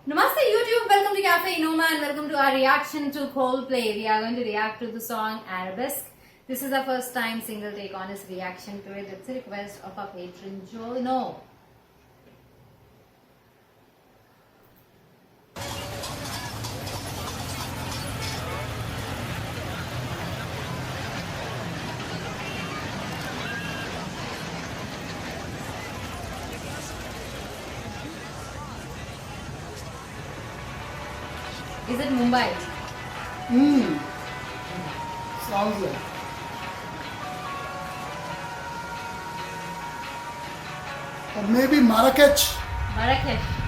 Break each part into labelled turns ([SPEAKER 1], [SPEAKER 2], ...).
[SPEAKER 1] Namaste YouTube, welcome to Cafe Inoma and welcome to our reaction to Coldplay. We are going to react to the song Arabesque. This is our first time single take honest reaction to it. It's a request of our patron Jono. Is it Mumbai?
[SPEAKER 2] Sounds like. Or maybe Marrakech.
[SPEAKER 1] Marrakesh.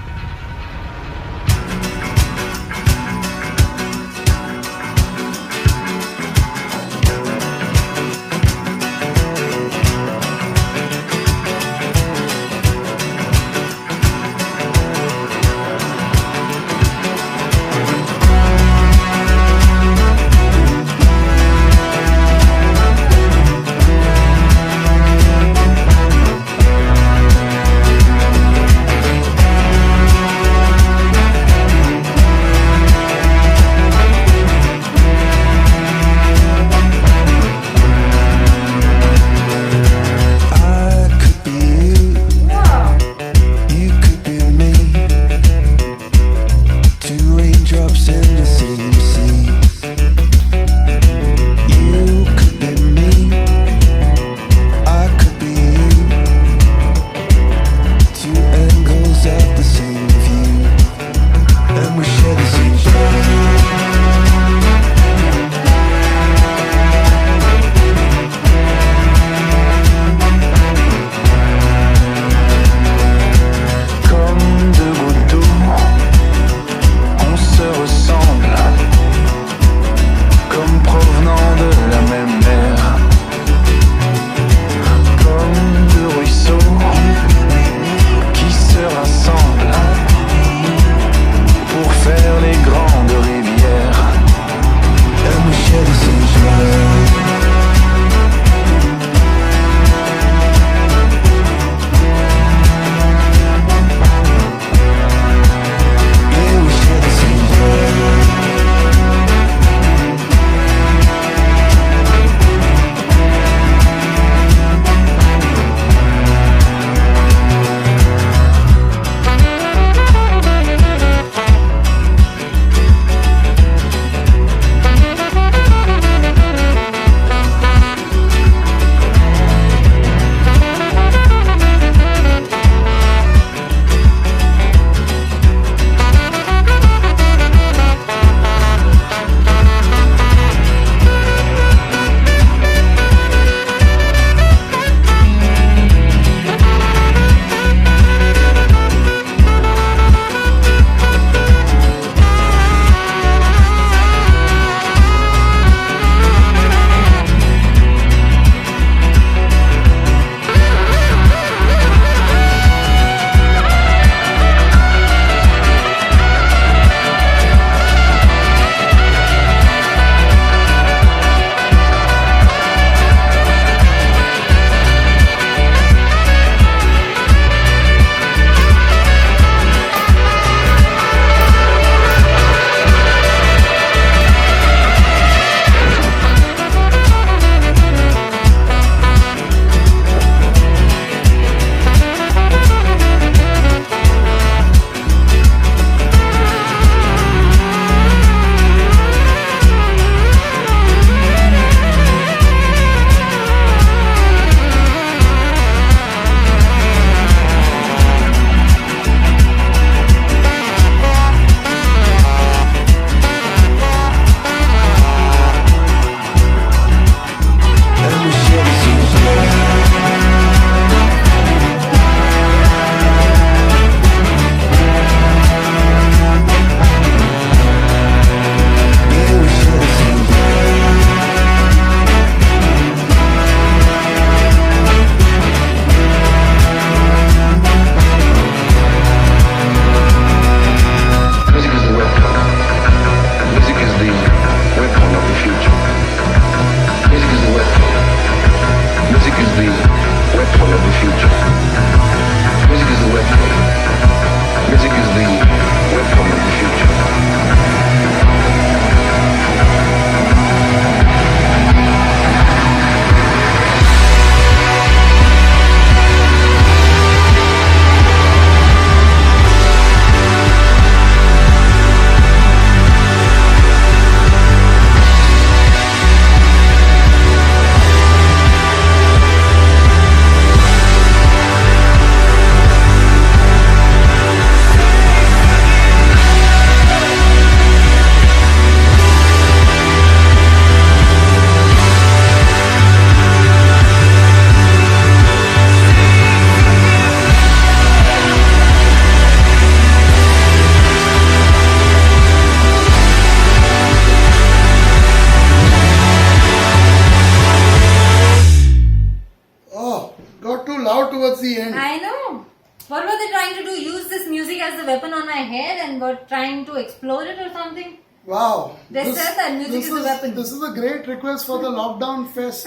[SPEAKER 2] towards the end.
[SPEAKER 1] I know. What were they trying to do? Use this music as a weapon on my head and were trying to explode it or something?
[SPEAKER 2] Wow.
[SPEAKER 1] They said that music is a weapon.
[SPEAKER 2] This is a great request for the Lockdown Fest.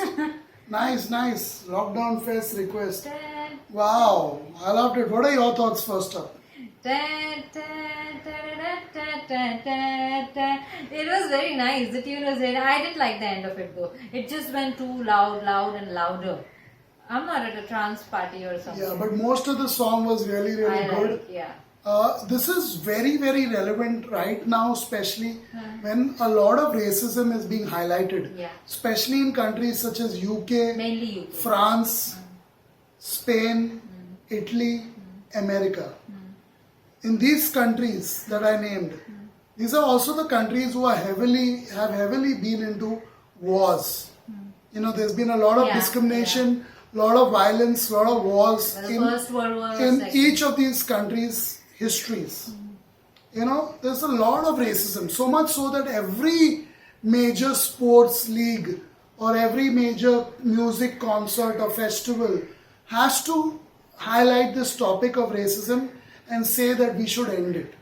[SPEAKER 2] Nice. Lockdown Fest request. Wow. I loved it. What are your thoughts first up?
[SPEAKER 1] It was very nice. The tune was very. I didn't like the end of it though. It just went too loud and louder. I'm not at a trance party or something.
[SPEAKER 2] Yeah, but most of the song was really good.
[SPEAKER 1] Like, yeah.
[SPEAKER 2] This is very relevant right now, especially when a lot of racism is being highlighted.
[SPEAKER 1] Yeah.
[SPEAKER 2] Especially in countries such as UK,
[SPEAKER 1] Mainly UK.
[SPEAKER 2] France, Spain, Italy, America. In these countries that I named, these are also the countries who are have heavily been into wars. You know, there's been a lot of discrimination, lot of violence, lot of wars
[SPEAKER 1] The First World War.
[SPEAKER 2] in
[SPEAKER 1] Second.
[SPEAKER 2] each of these countries' histories. You know, there's a lot of racism, so much so that every major sports league or every major music concert or festival has to highlight this topic of racism and say that we should end it.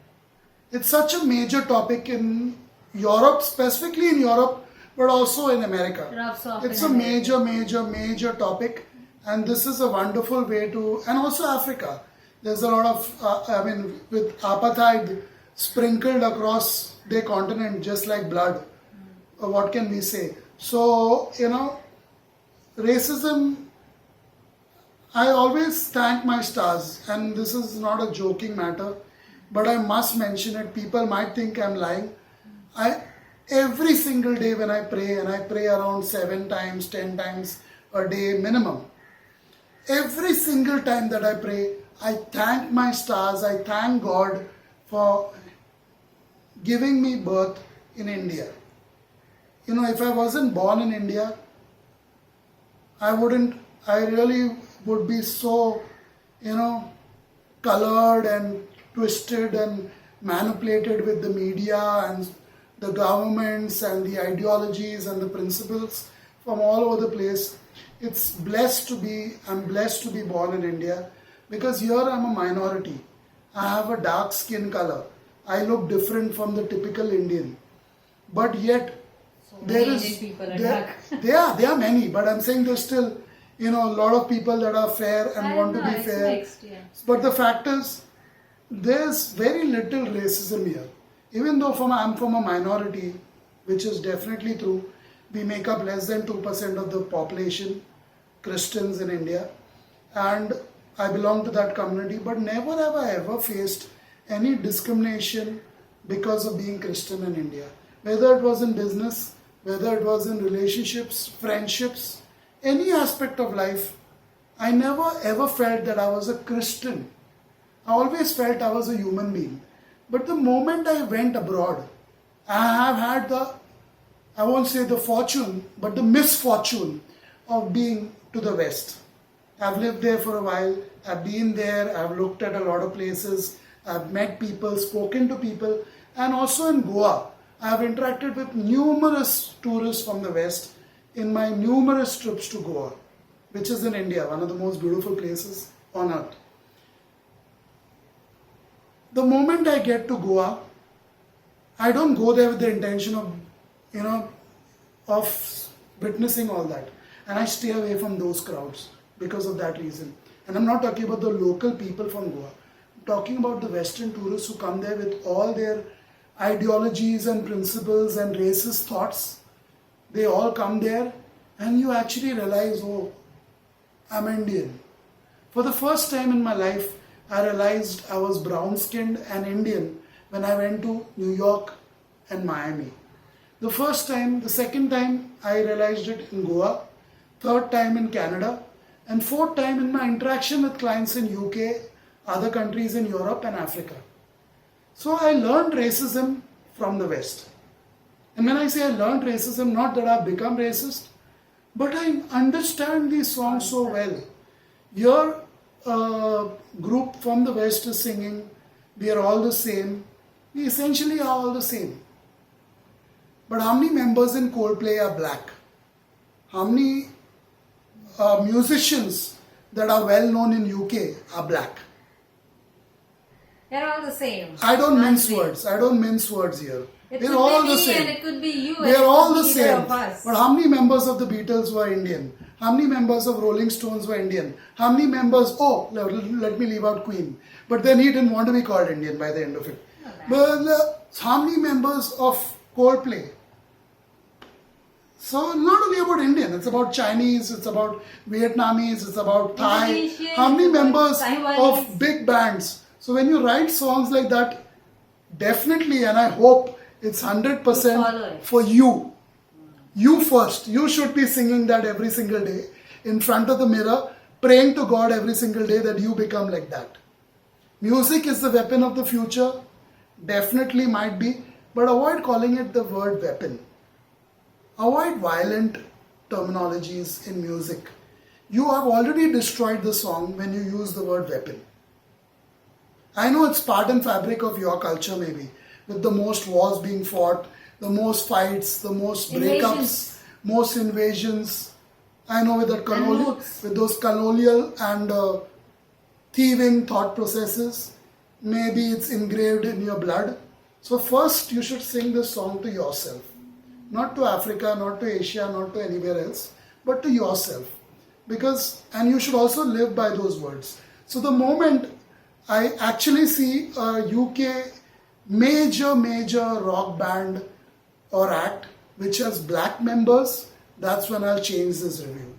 [SPEAKER 2] It's such a major topic in Europe, specifically in Europe, but also in America.
[SPEAKER 1] Rubs off
[SPEAKER 2] It's
[SPEAKER 1] in
[SPEAKER 2] a
[SPEAKER 1] America.
[SPEAKER 2] major topic, and this is a wonderful way to, and also Africa. There's a lot of, with apartheid sprinkled across their continent just like blood. What can we say? So, you know, racism, I always thank my stars, and this is not a joking matter, but I must mention it. People might think I'm lying. Every single day when I pray, and I pray around 7 times, 10 times a day minimum, every single time that I pray, I thank my stars, I thank God for giving me birth in India. You know, if I wasn't born in India, I really would be so, you know, colored and twisted and manipulated with the media and the governments and the ideologies and the principles from all over the place. I'm blessed to be born in India, because here I'm a minority. I have a dark skin color. I look different from the typical Indian. But yet, there are many, but I'm saying there's still, you know, a lot of people that are fair and want to be fair.
[SPEAKER 1] Mixed, yeah.
[SPEAKER 2] But the fact is, there's very little racism here. Even though I'm from a minority, which is definitely true, we make up less than 2% of the population, Christians in India, and I belong to that community, but never have I ever faced any discrimination because of being Christian in India. Whether it was in business, whether it was in relationships, friendships, any aspect of life, I never ever felt that I was a Christian. I always felt I was a human being. But the moment I went abroad, I have had I won't say the fortune, but the misfortune of being to the West. I've lived there for a while, I've been there, I've looked at a lot of places, I've met people, spoken to people, and also in Goa, I've interacted with numerous tourists from the West in my numerous trips to Goa, which is in India, one of the most beautiful places on earth. The moment I get to Goa, I don't go there with the intention of, you know, of witnessing all that. And I stay away from those crowds because of that reason. And I'm not talking about the local people from Goa. I'm talking about the Western tourists who come there with all their ideologies and principles and racist thoughts. They all come there and you actually realize, oh, I'm Indian. For the first time in my life, I realized I was brown-skinned and Indian when I went to New York and Miami. The second time I realized it in Goa, third time in Canada, and fourth time in my interaction with clients in UK, other countries in Europe and Africa. So I learned racism from the West. And when I say I learned racism, not that I've become racist, but I understand these songs so well. Your group from the West is singing, we are all the same. We essentially are all the same. But how many members in Coldplay are black? How many musicians that are well known in UK are black.
[SPEAKER 1] They're all the same.
[SPEAKER 2] I don't mince
[SPEAKER 1] Aren't we?
[SPEAKER 2] words. I don't mince words here.
[SPEAKER 1] It
[SPEAKER 2] They're
[SPEAKER 1] could
[SPEAKER 2] all
[SPEAKER 1] be
[SPEAKER 2] the
[SPEAKER 1] me
[SPEAKER 2] same.
[SPEAKER 1] and it could be you. and
[SPEAKER 2] They are
[SPEAKER 1] it
[SPEAKER 2] all
[SPEAKER 1] could
[SPEAKER 2] the
[SPEAKER 1] be either
[SPEAKER 2] same.
[SPEAKER 1] of us.
[SPEAKER 2] But how many members of the Beatles were Indian? How many members of Rolling Stones were Indian? How many members? Oh, let me leave out Queen. But then he didn't want to be called Indian by the end of it. But how many members of Coldplay? So not only about Indian, it's about Chinese, it's about Vietnamese, it's about Thai.
[SPEAKER 1] Indonesian,
[SPEAKER 2] How many members
[SPEAKER 1] Taiwanese.
[SPEAKER 2] of big bands? So when you write songs like that, definitely, and I hope it's
[SPEAKER 1] You follow
[SPEAKER 2] 100%
[SPEAKER 1] it.
[SPEAKER 2] for you. You first. You should be singing that every single day in front of the mirror, praying to God every single day that you become like that. Music is the weapon of the future. Definitely might be, but avoid calling it the word weapon. Avoid violent terminologies in music. You have already destroyed the song when you use the word weapon. I know it's part and fabric of your culture, maybe, with the most wars being fought, the most fights, the most breakups,
[SPEAKER 1] Invasions.
[SPEAKER 2] most invasions. I know with that
[SPEAKER 1] loots.
[SPEAKER 2] with those colonial and thieving thought processes, maybe it's engraved in your blood. So first, you should sing this song to yourself, not to Africa, not to Asia, not to anywhere else, but to yourself. Because, and you should also live by those words. So the moment I actually see a UK major rock band or act which has black members, that's when I'll change this review.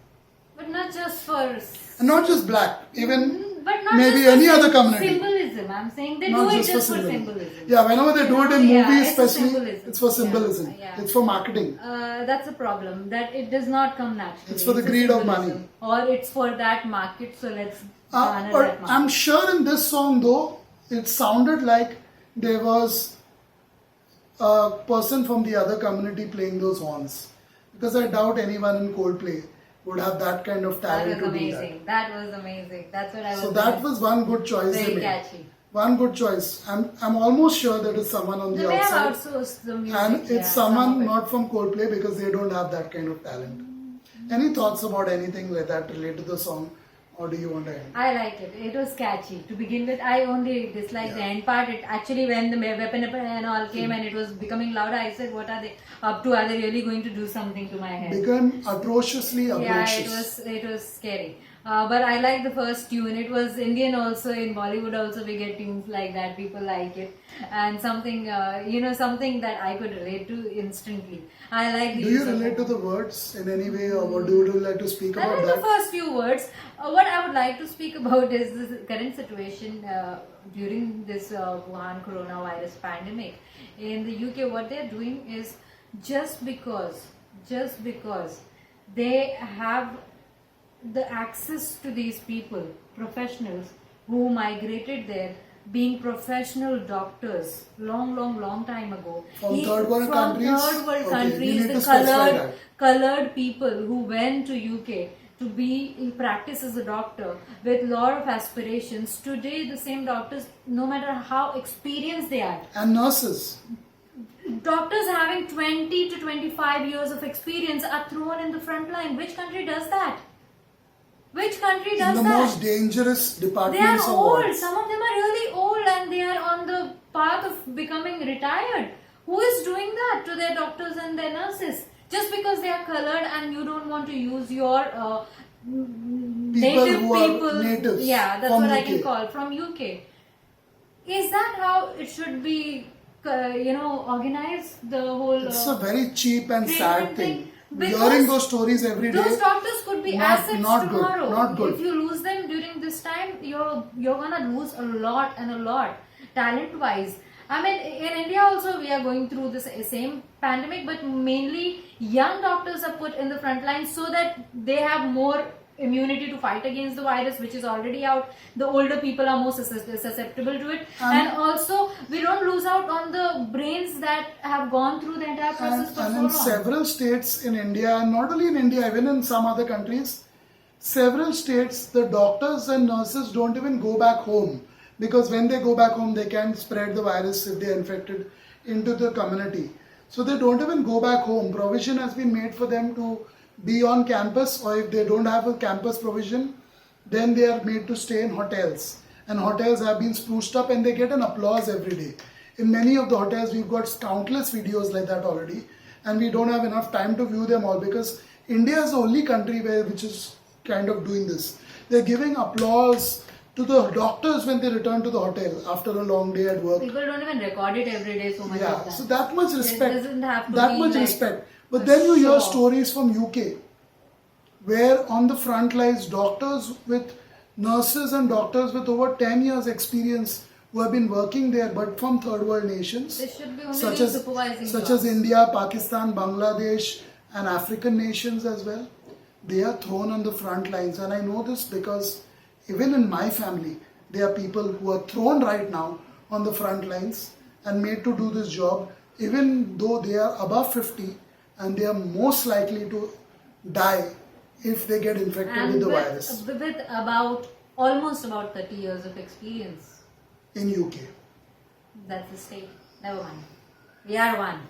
[SPEAKER 1] But not just for...
[SPEAKER 2] And not just black, even
[SPEAKER 1] But not
[SPEAKER 2] maybe
[SPEAKER 1] just for
[SPEAKER 2] any other community.
[SPEAKER 1] Symbolism. I'm saying they
[SPEAKER 2] Not
[SPEAKER 1] do it
[SPEAKER 2] just
[SPEAKER 1] just
[SPEAKER 2] for
[SPEAKER 1] for
[SPEAKER 2] symbolism.
[SPEAKER 1] symbolism.
[SPEAKER 2] Yeah, whenever they do it in
[SPEAKER 1] Yeah,
[SPEAKER 2] movies,
[SPEAKER 1] it's a
[SPEAKER 2] especially,
[SPEAKER 1] symbolism.
[SPEAKER 2] it's for symbolism.
[SPEAKER 1] Yeah.
[SPEAKER 2] It's for marketing.
[SPEAKER 1] That's a problem. That it does not come naturally.
[SPEAKER 2] It's for the
[SPEAKER 1] a
[SPEAKER 2] greed of
[SPEAKER 1] symbolism.
[SPEAKER 2] money.
[SPEAKER 1] Or it's for that market, so let's garner
[SPEAKER 2] Or
[SPEAKER 1] that market.
[SPEAKER 2] I'm sure in this song though, it sounded like there was a person from the other community playing those horns. Because I doubt anyone in Coldplay would have that kind of
[SPEAKER 1] That
[SPEAKER 2] talent
[SPEAKER 1] was
[SPEAKER 2] to do that.
[SPEAKER 1] amazing. That was amazing. That's what I was
[SPEAKER 2] So that was one good choice they
[SPEAKER 1] very
[SPEAKER 2] made.
[SPEAKER 1] catchy.
[SPEAKER 2] One good choice. I'm almost sure that it's someone on
[SPEAKER 1] They
[SPEAKER 2] the
[SPEAKER 1] may have
[SPEAKER 2] outside.
[SPEAKER 1] outsourced the music.
[SPEAKER 2] And it's
[SPEAKER 1] yeah, some
[SPEAKER 2] someone
[SPEAKER 1] of it.
[SPEAKER 2] not from Coldplay because they don't have that kind of talent. Any thoughts about anything like that related to the song, or do you want to end?
[SPEAKER 1] I like it. It was catchy. To begin with, I only disliked the end part. It actually, when the weapon and all came and it was becoming louder, I said, "What are they up to? Are they really going to do something to my head?"
[SPEAKER 2] Become atrociously
[SPEAKER 1] Yeah,
[SPEAKER 2] obnoxious.
[SPEAKER 1] it was scary. But I like the first tune. It was Indian also. In Bollywood also we get tunes like that. People like it, and something something that I could relate to instantly. I like the
[SPEAKER 2] Do you
[SPEAKER 1] use of
[SPEAKER 2] relate to the words in any way, or what do you like to speak
[SPEAKER 1] I
[SPEAKER 2] about
[SPEAKER 1] like the
[SPEAKER 2] that?
[SPEAKER 1] first few words. What I would like to speak about is the current situation during this Wuhan coronavirus pandemic. In the UK, what they're doing is just because they have the access to these people, professionals who migrated there, being professional doctors long time ago.
[SPEAKER 2] From third world
[SPEAKER 1] from
[SPEAKER 2] countries?
[SPEAKER 1] third world
[SPEAKER 2] Okay, you
[SPEAKER 1] countries,
[SPEAKER 2] need
[SPEAKER 1] the
[SPEAKER 2] to specify that.
[SPEAKER 1] colored people who went to UK to practice as a doctor with lot of aspirations. Today, the same doctors, no matter how experienced they are,
[SPEAKER 2] And nurses.
[SPEAKER 1] doctors having 20 to 25 years of experience are thrown in the front line. Which country does that? Which country
[SPEAKER 2] In
[SPEAKER 1] does
[SPEAKER 2] the
[SPEAKER 1] that?
[SPEAKER 2] most dangerous
[SPEAKER 1] They are
[SPEAKER 2] departments of
[SPEAKER 1] old.
[SPEAKER 2] wards.
[SPEAKER 1] Some of them are really old and they are on the path of becoming retired. Who is doing that to their doctors and their nurses? Just because they are colored and you don't want to use your native
[SPEAKER 2] who are
[SPEAKER 1] people.
[SPEAKER 2] natives
[SPEAKER 1] Yeah, that's
[SPEAKER 2] from
[SPEAKER 1] what I
[SPEAKER 2] UK.
[SPEAKER 1] can call from UK. Is that how it should be, organized? The whole.
[SPEAKER 2] It's a very cheap and sad
[SPEAKER 1] treatment
[SPEAKER 2] thing.
[SPEAKER 1] Because
[SPEAKER 2] Hearing those stories every day.
[SPEAKER 1] those doctors could be
[SPEAKER 2] Not-
[SPEAKER 1] assets
[SPEAKER 2] not good,
[SPEAKER 1] tomorrow.
[SPEAKER 2] not good.
[SPEAKER 1] If you lose them during this time, you're gonna lose a lot and a lot, talent wise. I mean, in India also we are going through this same pandemic, but mainly young doctors are put in the front line so that they have more immunity to fight against the virus, which is already out. The older people are more susceptible to it, and also we don't lose out on the brains that have gone through the entire process for
[SPEAKER 2] And
[SPEAKER 1] so
[SPEAKER 2] in
[SPEAKER 1] long.
[SPEAKER 2] several states in India, and not only in India, even in some other countries, several states, the doctors and nurses don't even go back home, because when they go back home, they can spread the virus if they are infected into the community. So they don't even go back home. Provision has been made for them to be on campus, or if they don't have a campus provision, Then they are made to stay in hotels. And hotels have been spruced up and they get an applause every day. In many of the hotels, we've got countless videos like that already. And we don't have enough time to view them all because India is the only country which is kind of doing this. They're giving applause to the doctors when they return to the hotel after a long day at work.
[SPEAKER 1] People don't even record it every day so much
[SPEAKER 2] Yeah,
[SPEAKER 1] of that.
[SPEAKER 2] so that much respect.
[SPEAKER 1] It doesn't have to
[SPEAKER 2] that
[SPEAKER 1] be
[SPEAKER 2] much
[SPEAKER 1] like
[SPEAKER 2] respect. But
[SPEAKER 1] a
[SPEAKER 2] then you hear
[SPEAKER 1] show.
[SPEAKER 2] stories from UK where on the front lines doctors with nurses and doctors with over 10 years experience who have been working there but from third world nations
[SPEAKER 1] They should be only
[SPEAKER 2] such
[SPEAKER 1] doing
[SPEAKER 2] as
[SPEAKER 1] supervising
[SPEAKER 2] such
[SPEAKER 1] jobs.
[SPEAKER 2] as India, Pakistan, Bangladesh and African nations as well. They are thrown on the front lines, and I know this because even in my family there are people who are thrown right now on the front lines and made to do this job even though they are above 50 and they are most likely to die if they get infected
[SPEAKER 1] And
[SPEAKER 2] with the virus
[SPEAKER 1] with about almost about 30 years of experience.
[SPEAKER 2] in UK.
[SPEAKER 1] That's the state. Never mind. We are one.